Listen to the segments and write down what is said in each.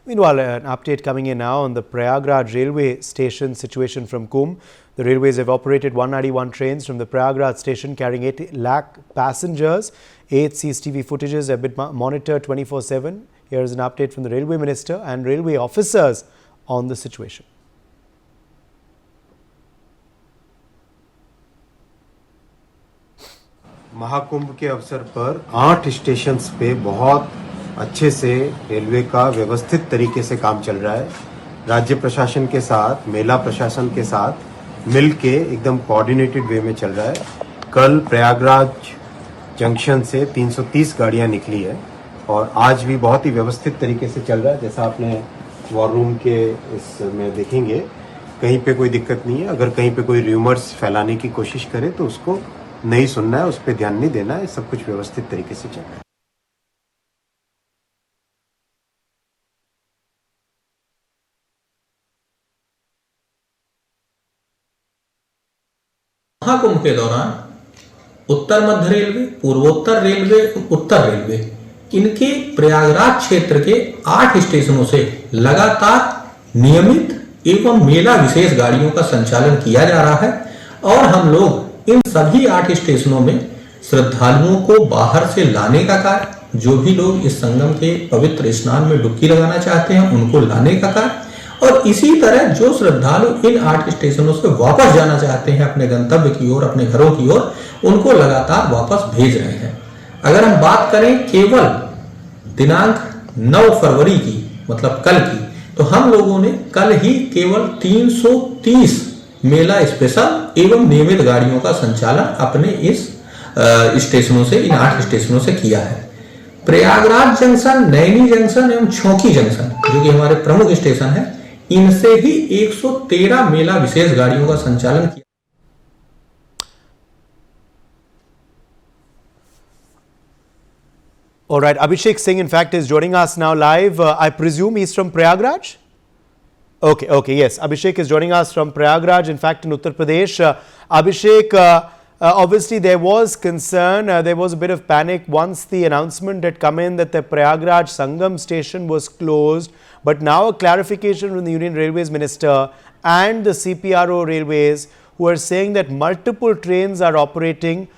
Meanwhile, an update coming in now on the Prayagraj railway station situation from Kumbh. The railways have operated 191 trains from the Prayagraj station carrying 8 lakh passengers. 8 CCTV footages have been monitored 24/7. Here is an update from the railway minister and railway officers on the situation. Mahakumbh के अवसर पर 8 stations पे बहुत अच्छे से railway का व्यवस्थित तरीके से काम चल रहा है। राज्य प्रशासन के साथ, मेला प्रशासन के साथ मिल के एकदम कोऑर्डिनेटेड वे में चल रहा है। कल प्रयागराज जंक्शन से 330 गाड़ियां निकली है और आज भी बहुत ही व्यवस्थित तरीके से चल रहा है। जैसा आपने वॉर रूम के इसमें देखेंगे, कहीं पे कोई दिक्कत नहीं है। अगर कहीं पे कोई र्यूमर्स फैलाने की कोशिश करे तो उसको नहीं सुनना है, उस पर ध्यान नहीं देना है। सब कुछ व्यवस्थित तरीके से चल रहा है। महाकुंभ के दौरान उत्तर मध्य रेलवे, पूर्वोत्तर रेलवे, उत्तर रेलवे, इनके प्रयागराज क्षेत्र के 8 स्टेशनों से लगातार नियमित एवं मेला विशेष गाड़ियों का संचालन किया जा रहा है और हम लोग इन सभी 8 स्टेशनों में श्रद्धालुओं को बाहर से लाने का कार्य, जो भी लोग इस संगम के पवित्र स्नान में डुबकी लगाना चाहते हैं उनको लाने का कार्य, और इसी तरह जो श्रद्धालु इन 8 स्टेशनों से वापस जाना चाहते हैं अपने गंतव्य की ओर, अपने घरों की ओर, उनको लगातार वापस भेज रहे हैं। अगर हम बात करें केवल दिनांक 9 फरवरी की, मतलब कल की, तो हम लोगों ने कल ही केवल 330 मेला स्पेशल एवं नियमित गाड़ियों का संचालन अपने इस स्टेशनों से, इन 8 स्टेशनों से किया है। प्रयागराज जंक्शन, नैनी जंक्शन एवं छौकी जंक्शन, जो कि हमारे प्रमुख स्टेशन है, इनसे ही 113 मेला विशेष गाड़ियों का संचालन किया। All right, Abhishek Singh in fact is joining us now live. I presume he's from Prayagraj? Okay, yes. Abhishek is joining us from Prayagraj, in fact in Uttar Pradesh. Abhishek, obviously there was concern, there was a bit of panic once the announcement had come in that the Prayagraj Sangam station was closed. But now a clarification from the Union Railways Minister and the CPRO Railways, who are saying that multiple trains are operating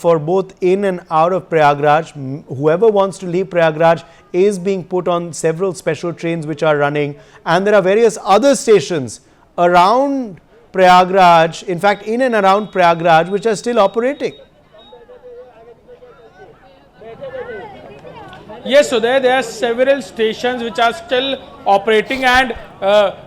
for both in and out of Prayagraj. Whoever wants to leave Prayagraj is being put on several special trains which are running, and there are various other stations around Prayagraj, in fact in and around Prayagraj, which are still operating. Yes, so there are several stations which are still operating, and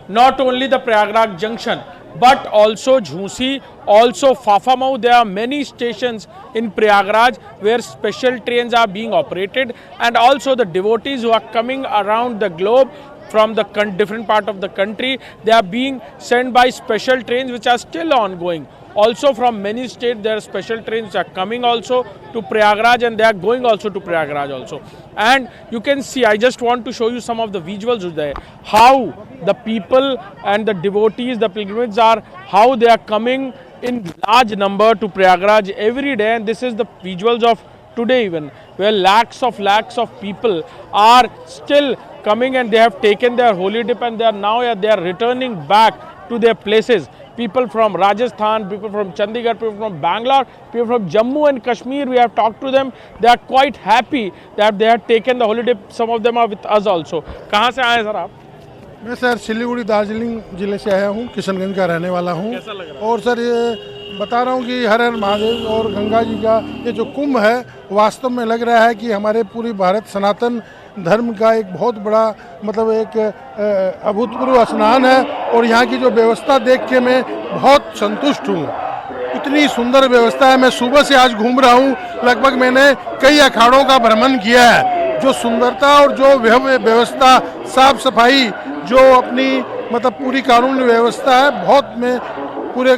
not only the Prayagraj junction but also Jhansi, also Fafamau. There are many stations in Prayagraj where special trains are being operated, and also the devotees who are coming around the globe from the different part of the country, they are being sent by special trains which are still ongoing. Also from many states there are special trains which are coming also to Prayagraj, and they are going also to Prayagraj also. And you can see, I just want to show you some of the visuals there, how the people and the devotees, the pilgrims are, how they are coming in large number to Prayagraj every day. And this is the visuals of today even, where lakhs of people are still coming, and they have taken their holy dip, and they are returning back to their places. People from Rajasthan, people from Chandigarh, people from Bangalore, people from Jammu and Kashmir, we have talked to them. They are quite happy that they have taken the holy dip. Some of them are with us also. कहाँ से आए sir आप? मैं sir Siliguri Darjeeling जिले से आया हूँ, किशनगंज का रहने वाला हूँ। कैसा लग रहा है? और सर ये बता रहा हूँ कि हर हर महादेव और गंगा जी का ये जो कुंभ है, वास्तव में लग रहा है कि हमारे पूरी भारत सनातन धर्म का एक बहुत बड़ा, मतलब एक अभूतपूर्व स्नान है। और यहाँ की जो व्यवस्था देख के मैं बहुत संतुष्ट हूँ। इतनी सुंदर व्यवस्था है। मैं सुबह से आज घूम रहा हूँ, लगभग मैंने कई अखाड़ों का भ्रमण किया है। जो सुंदरता और जो व्यवस्था, साफ सफाई, जो अपनी मतलब पूरी कानूनी व्यवस्था है, बहुत मैं पूरे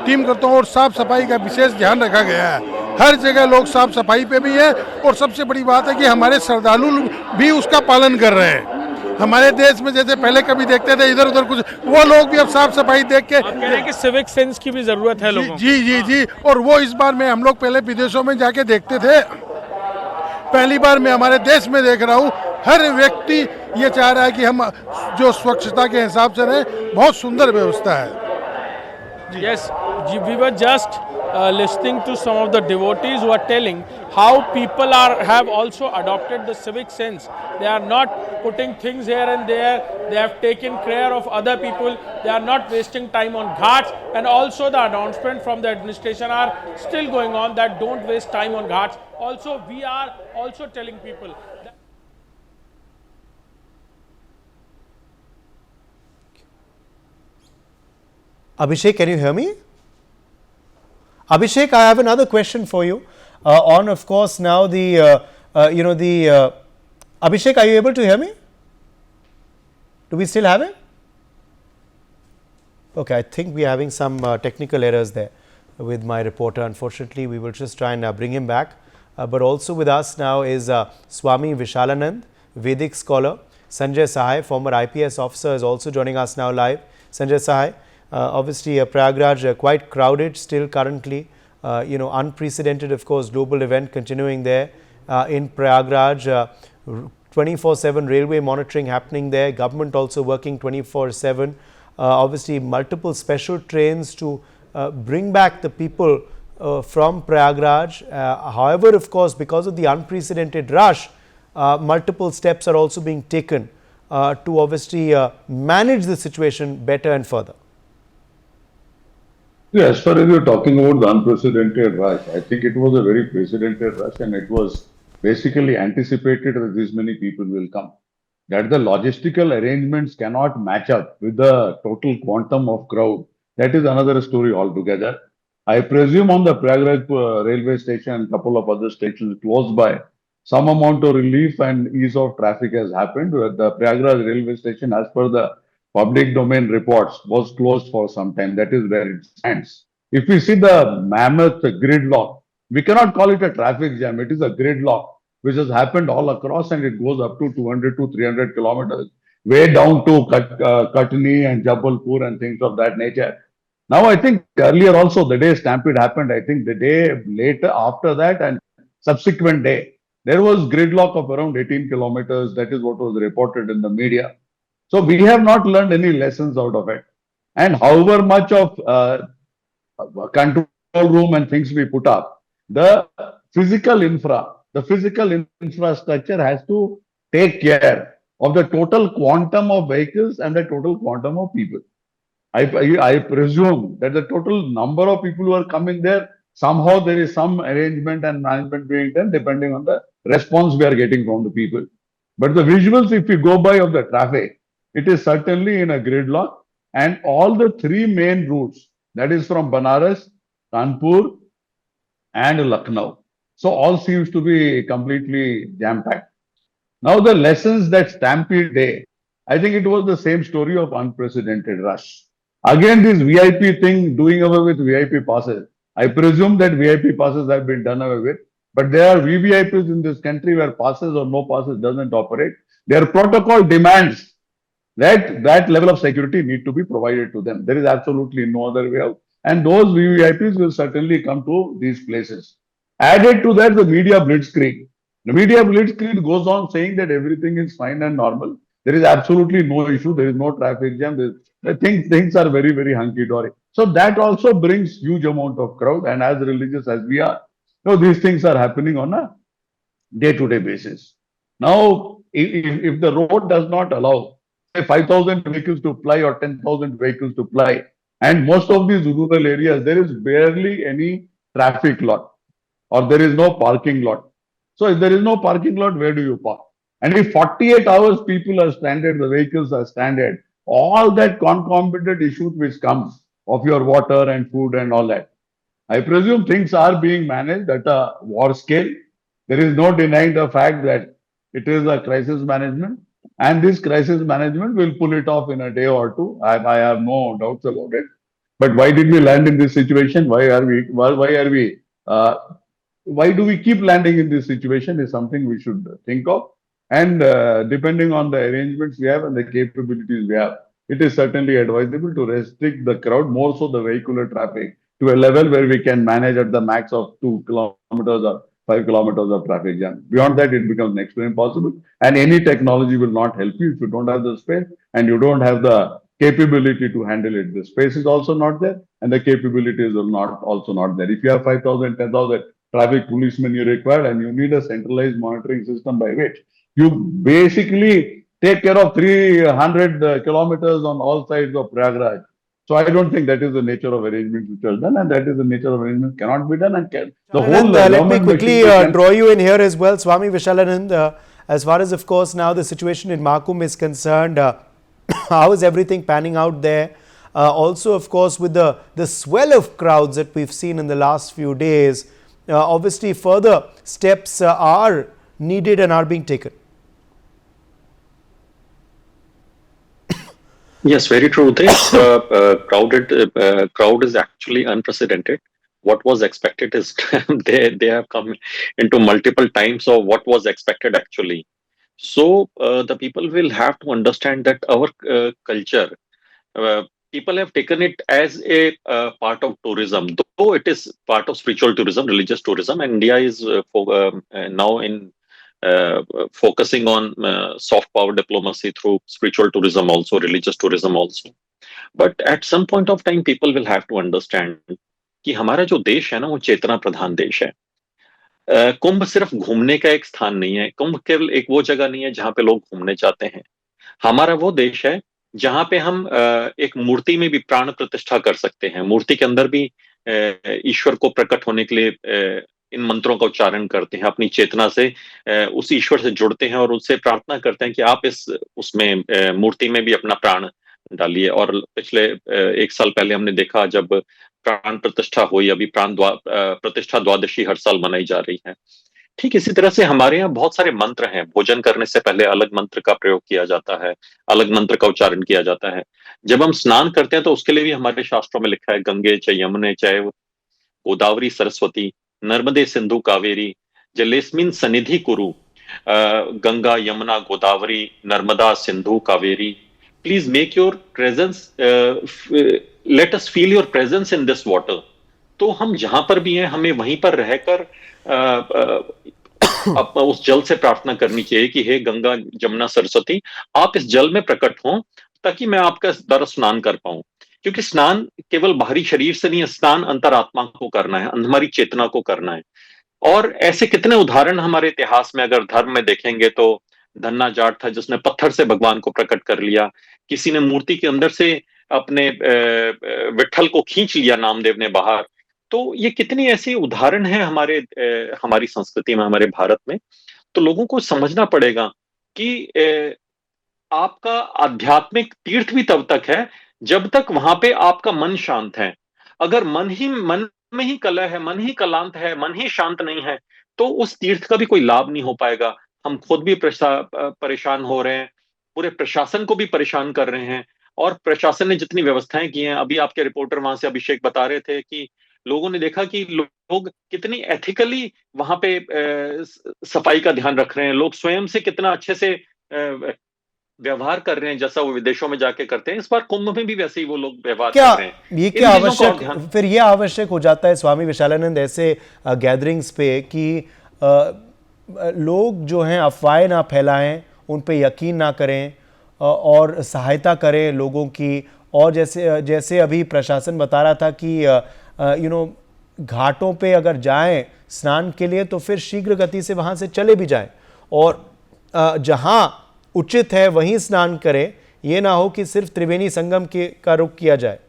टीम करता हूँ। और साफ सफाई का विशेष ध्यान रखा गया है। हर जगह लोग साफ सफाई पे भी हैं, और सबसे बड़ी बात है कि हमारे श्रद्धालु भी उसका पालन कर रहे हैं। हमारे देश में जैसे पहले कभी देखते थे इधर उधर कुछ, वो लोग भी अब साफ सफाई देख के कह रहे हैं कि सिविक सेंस की भी जरूरत है लोगों को। जी। और वो इस बार में, हम लोग पहले विदेशों में जाके देखते थे, पहली बार मैं हमारे देश में देख रहा हूँ हर व्यक्ति ये चाह रहा है कि हम जो स्वच्छता के हिसाब से रहें। बहुत सुंदर व्यवस्था है। Yes, we were just listening to some of the devotees who are telling how people have also adopted the civic sense. They are not putting things here and there. They have taken care of other people. They are not wasting time on ghats. And also the announcement from the administration are still going on that don't waste time on ghats. Also, we are also telling people. Abhishek, can you hear me? Abhishek, I have another question for you on, of course, now the, Abhishek, are you able to hear me? Do we still have it? Okay, I think we are having some technical errors there with my reporter. Unfortunately, we will just try and bring him back. But also with us now is Swami Vishalanand, Vedic scholar. Sanjay Sahai, former IPS officer, is also joining us now live. Sanjay Sahai, obviously Prayagraj quite crowded still currently, unprecedented, of course, global event continuing there in Prayagraj, 24/7 railway monitoring happening there, government also working 24/7, obviously multiple special trains to bring back the people from Prayagraj. However, of course, because of the unprecedented rush, multiple steps are also being taken to obviously manage the situation better and further. Yeah, as far as you're talking about the unprecedented rush, I think it was a very precedented rush and it was basically anticipated that this many people will come. That the logistical arrangements cannot match up with the total quantum of crowd, that is another story altogether. I presume on the Prayagraj railway station and couple of other stations close by, some amount of relief and ease of traffic has happened. Where the Prayagraj railway station, as per the public domain reports, was closed for some time. That is where it stands. If we see the mammoth gridlock, we cannot call it a traffic jam. It is a gridlock which has happened all across and it goes up to 200 to 300 kilometers, way down to Katni and Jabalpur and things of that nature. Now, I think earlier also the day stampede happened, I think the day later after that and subsequent day, there was gridlock of around 18 kilometers. That is what was reported in the media. So we have not learned any lessons out of it. And however much of control room and things we put up, the physical infrastructure has to take care of the total quantum of vehicles and the total quantum of people. I presume that the total number of people who are coming there, somehow there is some arrangement and management being done depending on the response we are getting from the people. But the visuals, if you go by of the traffic, it is certainly in a gridlock and all the three main routes, that is from Banaras, Kanpur and Lucknow. So all seems to be completely jam-packed. Now the lessons that Stampede Day, I think it was the same story of unprecedented rush. Again, this VIP thing, doing away with VIP passes. I presume that VIP passes have been done away with, but there are VVIPs in this country where passes or no passes doesn't operate. Their protocol demands that level of security need to be provided to them. There is absolutely no other way out. And those VVIPs will certainly come to these places. Added to that, the media blitzkrieg. The media blitzkrieg goes on saying that everything is fine and normal. There is absolutely no issue. There is no traffic jam. Things are very, very hunky-dory. So that also brings huge amount of crowd. And as religious as we are, these things are happening on a day-to-day basis. Now, if the road does not allow, say, 5,000 vehicles to ply or 10,000 vehicles to ply, and most of these rural areas, there is barely any traffic lot or there is no parking lot. So if there is no parking lot, where do you park? And if 48 hours people are stranded, the vehicles are stranded, all that concomitant issues which comes of your water and food and all that. I presume things are being managed at a war scale. There is no denying the fact that it is a crisis management, and this crisis management will pull it off in a day or two. I have no doubts about it. But why did we land in this situation? Why do we keep landing in this situation is something we should think of. And depending on the arrangements we have and the capabilities we have, it is certainly advisable to restrict the crowd, more so the vehicular traffic, to a level where we can manage at the max of 2 kilometers or 5 kilometers of traffic jam. Beyond that, it becomes next to impossible. And any technology will not help you if you don't have the space and you don't have the capability to handle it. The space is also not there, and the capabilities are not also not there. If you have 5,000, 10,000 traffic policemen you require, and you need a centralized monitoring system by which you basically take care of 300 kilometers on all sides of Prayagraj. So I don't think that is the nature of arrangements which are done, and that is the nature of arrangements cannot be done, and the whole Let me government quickly machinery can. draw you in here as well, Swami Vishalanand. As far as, of course, now the situation in Mahakumbh is concerned, how is everything panning out there? Also, of course, with the swell of crowds that we've seen in the last few days, obviously further steps are needed and are being taken. Yes, very true. This crowd is actually unprecedented. What was expected is they have come into multiple times of what was expected actually. So the people will have to understand that our culture, uh, people have taken it as a part of tourism, though it is part of spiritual tourism, religious tourism, and India is now in focusing on soft power diplomacy through spiritual tourism, also religious tourism also. But at some point of time, people will have to understand कि हमारा जो देश है ना वो चेतना प्रधान देश है। कुंभ सिर्फ घूमने का एक स्थान नहीं है, कुंभ केवल एक वो जगह नहीं है जहां पे लोग घूमने जाते हैं। हमारा वो देश है जहां पे हम एक मूर्ति में भी प्राण प्रतिष्ठा कर सकते हैं, मूर्ति के अंदर भी ईश्वर को प्रकट होने के लिए इन मंत्रों का उच्चारण करते हैं, अपनी चेतना से उस ईश्वर से जुड़ते हैं और उससे प्रार्थना करते हैं कि आप इस उसमें मूर्ति में भी अपना प्राण डालिए। और पिछले 1 साल पहले हमने देखा जब प्राण प्रतिष्ठा हुई, अभी प्रतिष्ठा द्वादशी हर साल मनाई जा रही है। ठीक इसी तरह से हमारे यहाँ बहुत सारे मंत्र हैं। भोजन करने से पहले अलग मंत्र का प्रयोग किया जाता है, अलग मंत्र का उच्चारण किया जाता है। जब हम स्नान करते हैं तो उसके लिए भी हमारे शास्त्रों में लिखा है, गंगे च यमुने चैव गोदावरी सरस्वती नर्मदे सिंधु कावेरी जलेस्मिन सनिधि कुरु, Ganga Yamuna Godavari Narmada Sindhu Kaveri, please make your presence, let us feel your presence in this water. तो हम जहां पर भी हैं हमें वहीं पर रहकर उस जल से प्रार्थना करनी चाहिए कि हे गंगा जमुना सरस्वती, आप इस जल में प्रकट हों ताकि मैं आपका द्वारा स्नान कर पाऊं। क्योंकि स्नान केवल बाहरी शरीर से नहीं है, स्नान अंतरात्मा को करना है, हमारी चेतना को करना है। और ऐसे कितने उदाहरण हमारे इतिहास में अगर धर्म में देखेंगे तो धन्ना जाट था जिसने पत्थर से भगवान को प्रकट कर लिया, किसी ने मूर्ति के अंदर से अपने विठल को खींच लिया नामदेव ने बाहर। तो ये कितनी ऐसी उदाहरण है हमारी संस्कृति में, हमारे भारत में। तो लोगों को समझना पड़ेगा कि आपका आध्यात्मिक तीर्थ भी तब तक है जब तक वहां पे आपका मन शांत है। अगर मन में ही कलह है, मन ही कलांत है, मन ही शांत नहीं है, तो उस तीर्थ का भी कोई लाभ नहीं हो पाएगा। हम खुद भी परेशान हो रहे हैं, पूरे प्रशासन को भी परेशान कर रहे हैं। और प्रशासन ने जितनी व्यवस्थाएं की हैं, अभी आपके रिपोर्टर वहां से अभिषेक बता रहे थे कि लोगों ने देखा कि लोग कितनी एथिकली वहां पे सफाई का ध्यान रख रहे हैं, लोग स्वयं से कितना अच्छे से व्यवहार कर रहे हैं जैसा वो विदेशों में जाके करते हैं। इस बार कुंभ में भी वैसे ही वो लोग व्यवहार कर रहे हैं। ये क्या आवश्यक, फिर ये आवश्यक हो जाता है स्वामी विशालानंद ऐसे गैदरिंग्स पे कि लोग जो हैं अफवाहें ना फैलाएं, उन पे यकीन ना करें और सहायता करें लोगों की। और जैसे अभी प्रशासन बता रहा था कि घाटों पे अगर जाएं स्नान के लिए तो फिर शीघ्र गति से वहां से चले भी जाएं और जहां उचित है वहीं स्नान करें, ये ना हो कि सिर्फ त्रिवेणी संगम का रुख किया जाए।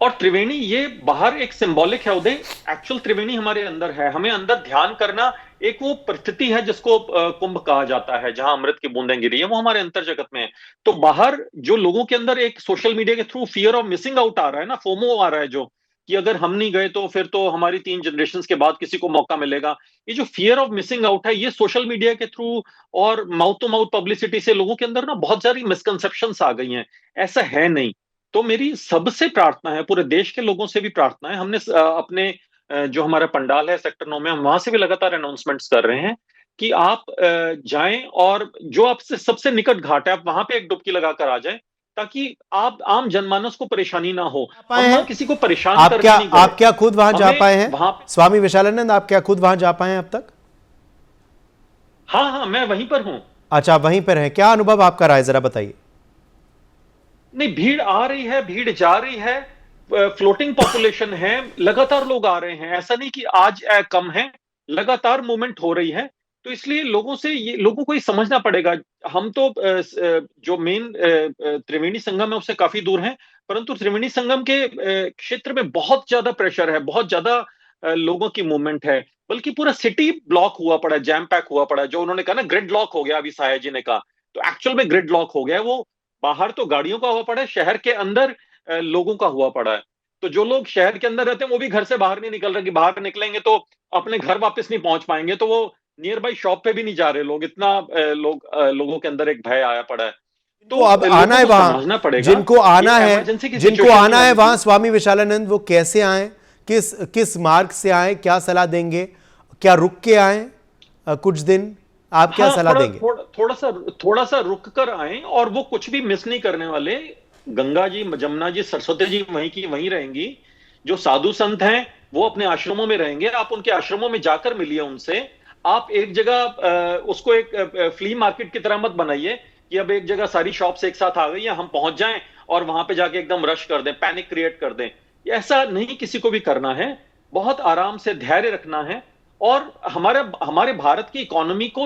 और त्रिवेणी ये बाहर एक सिंबॉलिक है उदय, एक्चुअल त्रिवेणी हमारे अंदर है। हमें अंदर ध्यान करना एक वो परिस्थिति है जिसको कुंभ कहा जाता है, जहां अमृत की बूंदें गिरी है, वो हमारे अंतर जगत में है। तो बाहर जो लोगों के अंदर एक सोशल मीडिया के through fear of missing out आ रहा है ना, फोमो आ रहा है, जो कि अगर हम नहीं गए तो फिर तो हमारी 3 जनरेशन के बाद किसी को मौका मिलेगा। ये जो फियर ऑफ मिसिंग आउट है, ये सोशल मीडिया के थ्रू और माउथ टू माउथ पब्लिसिटी से लोगों के अंदर ना बहुत सारी मिसकंसेप्शंस आ गई हैं। ऐसा है नहीं। तो मेरी सबसे प्रार्थना है, पूरे देश के लोगों से भी प्रार्थना है, हमने अपने जो हमारा पंडाल है सेक्टर 9 में, हम वहां से भी लगातार अनाउंसमेंट्स कर रहे हैं कि आप जाएं और जो आपसे सबसे निकट घाट है आप वहां पे एक डुबकी लगाकर आ जाएं। ताकि आप आम जनमानस को परेशानी ना हो। पाए हम हैं? ना किसी को परेशान आप करके क्या नहीं गए। आप क्या खुद वहां जा हमें पाए हैं? वहां स्वामी विशालानंद, आप क्या खुद वहां जा पाए हैं अब तक? हाँ हाँ, मैं वहीं पर हूं। अच्छा, वहीं पर हैं। क्या अनुभव आपका रहा है, जरा बताइए। नहीं, भीड़ आ रही है, भीड़ जा रही है, फ्लोटिंग पॉपुलेशन है, लगातार लोग आ रहे हैं। ऐसा नहीं कि आज कम है, लगातार मूवमेंट हो रही है। तो इसलिए लोगों को ये समझना पड़ेगा। हम तो जो मेन त्रिवेणी संगम है उससे काफी दूर हैं, परंतु त्रिवेणी संगम के क्षेत्र में बहुत ज्यादा प्रेशर है, बहुत ज्यादा लोगों की मूवमेंट है। बल्कि पूरा सिटी ब्लॉक हुआ पड़ा है, जैम पैक हुआ पड़ा है। जो उन्होंने कहा ना ग्रिड लॉक हो गया, अभी साया जी ने कहा, तो एक्चुअल में ग्रिड लॉक हो गया है। वो बाहर तो गाड़ियों का हुआ पड़ा है, शहर के अंदर लोगों का हुआ पड़ा है। तो जो लोग शहर के अंदर रहते हैं वो भी घर से बाहर नहीं निकल रहे, कि बाहर निकलेंगे तो अपने घर वापस नहीं पहुंच पाएंगे, तो वो नियर बाई शॉप पे भी नहीं जा रहे लोग। इतना लोगों के अंदर एक भय आया पड़ा है। तो तो अब आना लोगों है को वहां, समझना पड़ेगा, जिनको आना ये है, इमरजेंसी की जिनको सिचुएशन आना नहीं है होनी वहां, चाहिए। स्वामी विशालानंद, वो कैसे आए? किस किस मार्ग से आए? क्या सलाह देंगे? क्या रुक के आए कुछ दिन? आप क्या हाँ, सलाह देंगे? थोड़ा सा रुक कर आए, और वो कुछ भी मिस नहीं करने वाले। गंगा जी, जमुना जी, सरस्वती जी वहीं की वहीं रहेंगी। जो साधु संत हैं वो अपने आश्रमों में रहेंगे। आप उनके आश्रमों में जाकर मिलिए उनसे। आप एक जगह उसको एक फ्ली मार्केट की तरह मत बनाइए कि अब एक जगह सारी शॉप्स एक साथ आ गई हैं, हम पहुंच जाएं और वहां पे जाके एकदम रश कर दें, पैनिक क्रिएट कर दें। ऐसा नहीं किसी को भी करना है। बहुत आराम से धैर्य रखना है। और हमारे भारत की इकोनॉमी को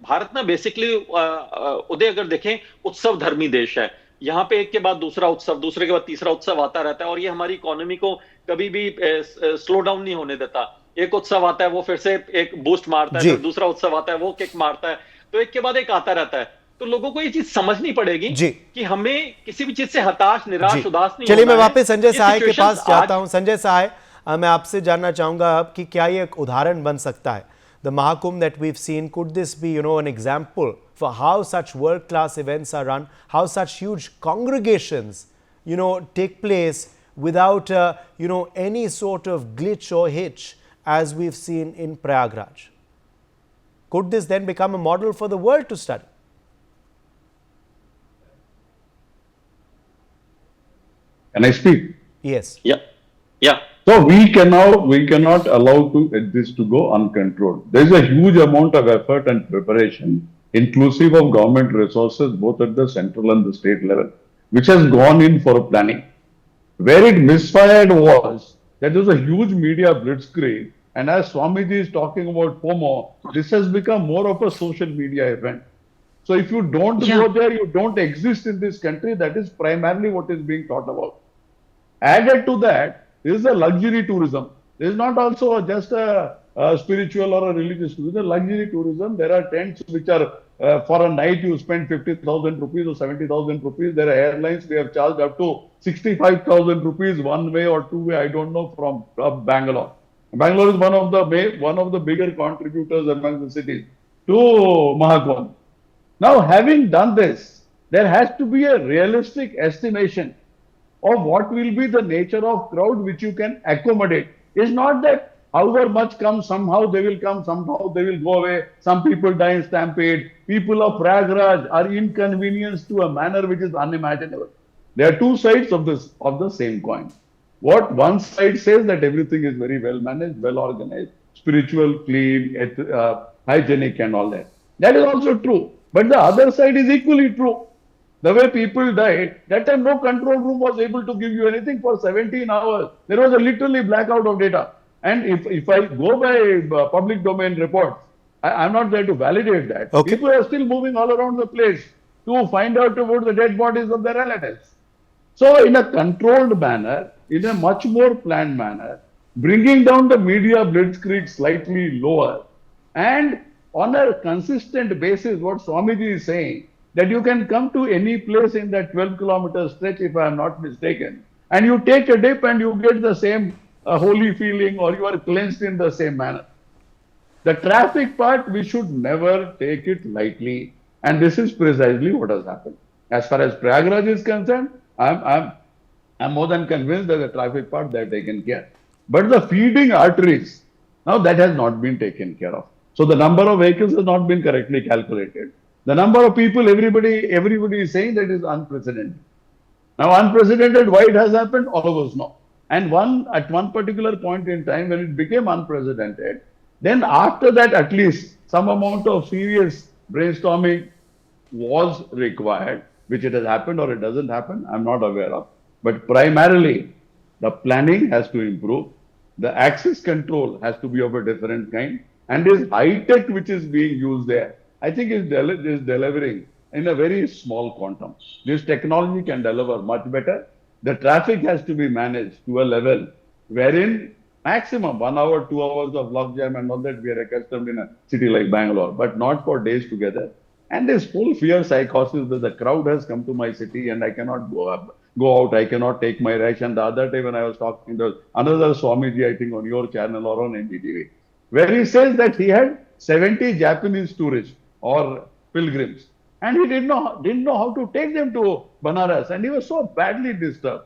भारत ना बेसिकली उदय अगर देखें, उत्सव धर्मी देश है। यहाँ पे एक के बाद दूसरा उत्सव, दूसरे के बाद तीसरा उत्सव आता रहता है, और ये हमारी इकोनॉमी को कभी भी स्लो डाउन नहीं होने देता। एक उत्सव आता है वो फिर से एक बूस्ट मारता है, जी फिर दूसरा उत्सव आता है वो किक मारता है। तो एक के बाद एक आता रहता है। तो लोगों को ये चीज समझनी पड़ेगी जी कि हमें किसी भी चीज से हताश, जी। निराश, उदास नहीं चलिए, होना मैं है। वापस संजय ये सहाय के सिचुएशंस पास जाता आज हूं। संजय सहाय, मैं आपसे जानना चाहूंगा अब कि क्या ये एक उदाहरण बन सकता है, the Mahakumbh that we have seen, could this be an example for how such world class events are run, how such huge congregations take place without any sort of glitch or hitch as we've seen in Prayagraj? Could this then become a model for the world to study? Can I speak? Yes. yeah yeah So we cannot allow this to go uncontrolled. There is a huge amount of effort and preparation, inclusive of government resources, both at the central and the state level, which has gone in for planning. Where it misfired was that there was a huge media blitzkrieg, and as Swamiji is talking about FOMO, this has become more of a social media event. So if you don't go there, you don't exist in this country. That is primarily what is being taught about. Added to that, this is a luxury tourism. This is not also just a spiritual or a religious tourism. Luxury tourism. There are tents which are for a night you spend 50,000 rupees or 70,000 rupees. There are airlines we have charged up to 65,000 rupees one way or two way. I don't know, from Bangalore. Bangalore is one of the bigger contributors among the cities to Mahakumbh. Now, having done this, there has to be a realistic estimation of what will be the nature of crowd which you can accommodate. It's not that however much comes, somehow they will come, somehow they will go away. Some people die in stampede. People of Prayagraj are inconvenienced to a manner which is unimaginable. There are two sides of the same coin. What one side says that everything is very well managed, well organized, spiritual, clean, hygienic and all that. That is also true. But the other side is equally true. The way people died, that time no control room was able to give you anything for 17 hours. There was a literally blackout of data. And if I go by public domain reports, I'm not there to validate that. Okay. People are still moving all around the place to find out about the dead bodies of their relatives. So in a controlled manner, in a much more planned manner, bringing down the media blitzkrieg slightly lower, and on a consistent basis, what Swamiji is saying, that you can come to any place in that 12-kilometer stretch, if I am not mistaken, and you take a dip and you get the same holy feeling, or you are cleansed in the same manner. The traffic part, we should never take it lightly, and this is precisely what has happened. As far as Prayagraj is concerned, I'm more than convinced that the traffic part they are taken care. But the feeding arteries, now that has not been taken care of. So the number of vehicles has not been correctly calculated. The number of people, everybody is saying that is unprecedented. Now, unprecedented, why it has happened, all of us know. And at one particular point in time, when it became unprecedented, then after that, at least some amount of serious brainstorming was required, which it has happened or it doesn't happen, I'm not aware of. But primarily, the planning has to improve. The access control has to be of a different kind. And this high tech which is being used there, I think is delivering in a very small quantum. This technology can deliver much better. The traffic has to be managed to a level wherein maximum 1 hour, 2 hours of log jam and all that we are accustomed in a city like Bangalore, but not for days together. And this whole fear psychosis that the crowd has come to my city and I cannot go out, I cannot take my ration. The other day when I was talking to another Swamiji, I think on your channel or on NDTV, where he says that he had 70 Japanese tourists or pilgrims, and he didn't know how to take them to Banaras, and he was so badly disturbed.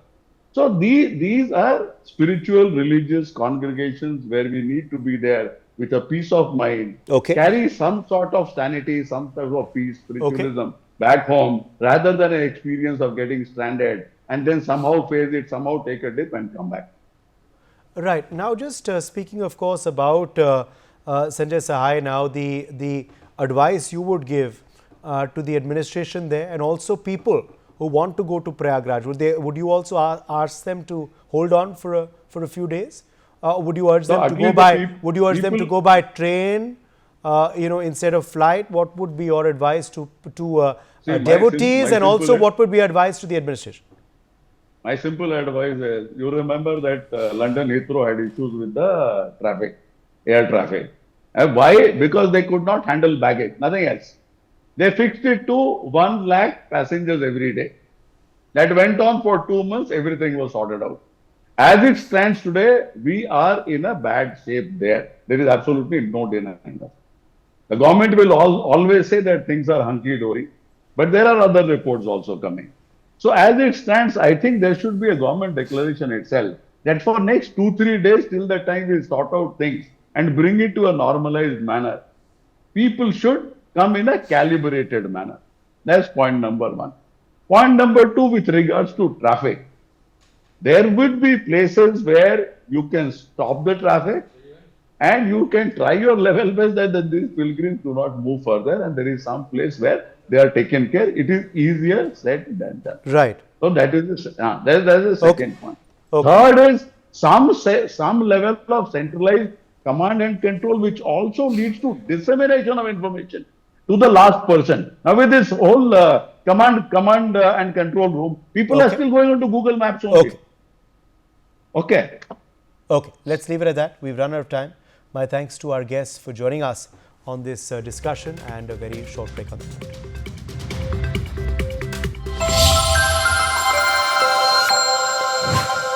So these are spiritual, religious congregations where we need to be there with a peace of mind, carry some sort of sanity, some sort of peace, spiritualism back home, rather than an experience of getting stranded and then somehow face it, somehow take a dip and come back. Right. Now, just speaking, of course, about Sanjay Sahai, now the advice you would give to the administration there and also people who want to go to Prayagraj, would you also ask them to hold on for a few days? Would you urge them to go by? Would you urge them to go by train, instead of flight? What would be your advice to devotees, and also what would be advice to the administration? My simple advice is, you remember that London Heathrow had issues with the traffic, air traffic. Why? Because they could not handle baggage, nothing else. They fixed it to 1 lakh passengers every day. That went on for 2 months, everything was sorted out. As it stands today, we are in a bad shape there. There is absolutely no denying that. The government will always say that things are hunky-dory, but there are other reports also coming. So as it stands, I think there should be a government declaration itself that for next 2-3 days till the time we sort out things and bring it to a normalized manner, people should come in a calibrated manner. That's point number 1. Point number 2, with regards to traffic, there would be places where you can stop the traffic and you can try your level best that these pilgrims do not move further, and there is some place where they are taken care. It is easier said than done. Right. So that is the second point. Okay. Third is some level of centralized command and control, which also leads to dissemination of information to the last person. Now with this whole command and control room, people are still going into Google Maps only. Okay. Let's leave it at that. We've run out of time. My thanks to our guests for joining us on this discussion, and a very short break on the phone.